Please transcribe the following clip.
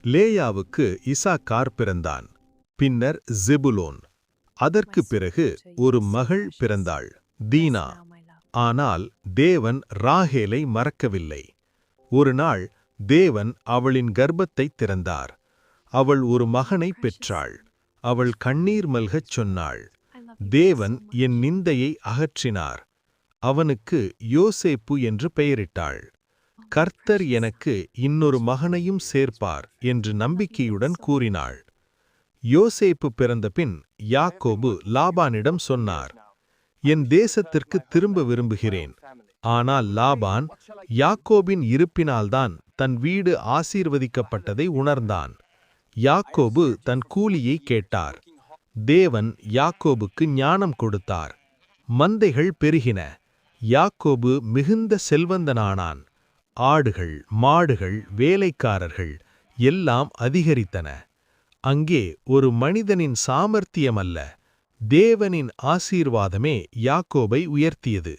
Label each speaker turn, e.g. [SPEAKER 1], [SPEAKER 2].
[SPEAKER 1] லேயாவுக்கு இசாக்கார் பிறந்தான். பின்னர் செபுலோன். அதற்குப் பிறகு ஒரு மகள் பிறந்தாள், தீனா. ஆனால் தேவன் ராகேலை மறக்கவில்லை. ஒரு நாள் தேவன் அவளின் கர்ப்பத்தைத் திறந்தார். அவள் ஒரு மகனைப் பெற்றாள். அவள் கண்ணீர் மல்கச் சொன்னாள். தேவன் என் நிந்தையை அகற்றினார். அவனுக்கு யோசேப்பு என்று பெயரிட்டாள். கர்த்தர் எனக்கு இன்னொரு மகனையும் சேர்ப்பார் என்று நம்பிக்கையுடன் கூறினாள். யோசேப்பு பிறந்தபின் யாக்கோபு லாபானிடம் சொன்னார், என் தேசத்திற்கு திரும்ப விரும்புகிறேன். ஆனால் லாபான் யாக்கோபின் இருப்பினால்தான் தன் வீடு ஆசீர்வதிக்கப்பட்டதை உணர்ந்தான். யாக்கோபு தன் கூலியை கேட்டார். தேவன் யாக்கோபுக்கு ஞானம் கொடுத்தார். மந்தைகள் பெருகின. யாக்கோபு மிகுந்த செல்வந்தனானான். ஆடுகள், மாடுகள், வேலைக்காரர்கள் எல்லாம் அதிகரித்தன. அங்கே ஒரு மனிதனின் சாமர்த்தியமல்ல, தேவனின் ஆசீர்வாதமே யாக்கோபை உயர்த்தியது.